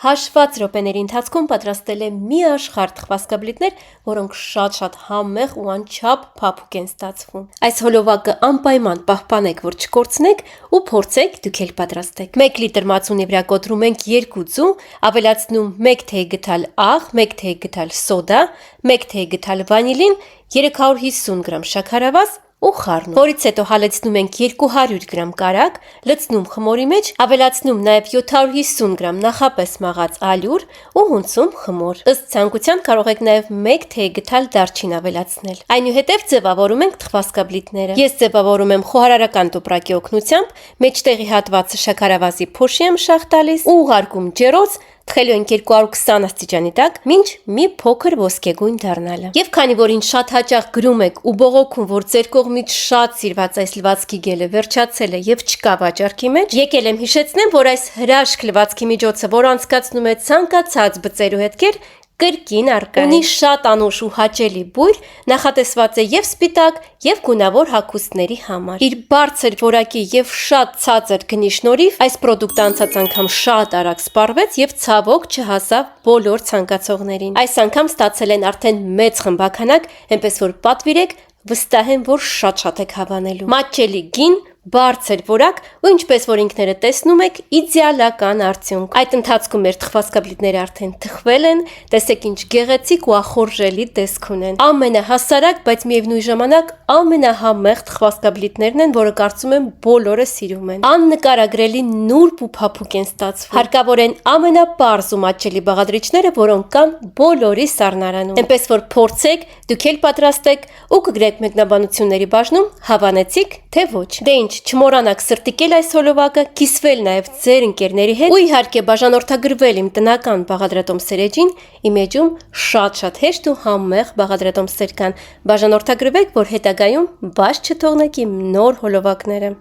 Հաշված րոպեների ընթացքում պատրաստել է մի աշխարհ թխվածքաբլիթներ, որոնք շատ համեղ ու անչափ փափուկ են ստացվում։ Այս հոլովակը անպայման պահպանեք, որ չկորցնեք ու փորձեք դուք էլ պատրաստեք։ 1 լիտր մածունի վրա կոտրում ենք 2 ձու, ավելացնում 1 թեյ գդալ աղ, 1 թեյ գդալ սոդա, 1 թեյ գդալ վանիլին, 350 գրամ շաքարավազ ու խառնում։ Որից հետո հալեցնում ենք 200 գրամ կարագ, լցնում խմորի մեջ, ավելացնում նաև 750 գրամ նախապես մաղած ալյուր ու հունցում խմոր։ Ըստ ցանկության կարող եք նաև 1 թեյ գդալ դարչին ավելացնել։ Այնուհետև ձևավորում ենք թխվածքաբլիթները։ Ես ձևավորում եմ խոհարարական տոպրակի օգնությամբ, մեջտեղի հատվածը շաքարավազի փոշի եմ շաղ տալիս ու ուղարկում ջեռոց, թխելու ենք 220 աստիճանի տակ, մինչ մի փոքր ոսկեգույն դառնալը։ Եվ քանի որ ինձ շատ հաճախ գրում եք ու բողոքում, որ ձեր կողմից շատ սիրված այս լվացքի գելը վերջացել է եւ չկա վաճառքի մեջ, եկել եմ հիշեցնեմ, որ այս հրաշք լվացքի միջոցը, որ անցկացնում է ցանկացած բծեր ու հետքեր, կրկին առկա է։ Ունի շատ անուշ ու հաճելի բույր, նախատեսված է եւ սպիտակ, եւ գունավոր հագուստների համար։ Իր բարձր որակի եւ շատ ցածր գնի շնորհիվ այս պրոդուկտը անցած անգամ շատ արագ սպառվեց եւ ցավոք չհասավ բոլոր ցանկացողներին։ Այս անգամ ստացել են արդեն մեծ խմբականակ, այնպես որ պատվիրեք, վստահ եմ, որ շատ եք հավանելու։ Մատչելի գին, բարձր որակ ու ինչպես որ ինքներդ տեսնում եք, իդեալական արդյունք։ Այդ ընթացքում մեր թխվածքաբլիթները արդեն թխվել են, տեսեք ինչ գեղեցիկ ու ախորժելի տեսք ունեն։ Ամենահասարակ, բայց միևնույն ժամանակ ամենահամեղ թխվածքաբլիթներն են, որը կարծում եմ բոլորը սիրում են։ Աննկարագրելի նուրբ ու փափուկ են ստացվում։ Հարկավոր են ամենապարզ ու մատչելի բաղադրիչները, որոնք կան բոլորի սառնարանում։ Այնպես որ փորձեք, դուք էլ պատրաստեք ու կգրեք մեկնաբանությունների բաժնում, հավանեցիք թե ոչ։ Դե ինչ, չմոռանաք սրտիկել այս հոլովակը, կիսվել նաև ձեր ընկերների հետ ու իհարկե բաժանորդագրվել իմ տնական բաղադրատոմսեր էջին, իմ էջում շատ հեշտ ու համեղ բաղադրատոմսեր կան։ Բաժանորդագրվեք, որ հետագայում բաց չթողնեք իմ նոր հոլովակները։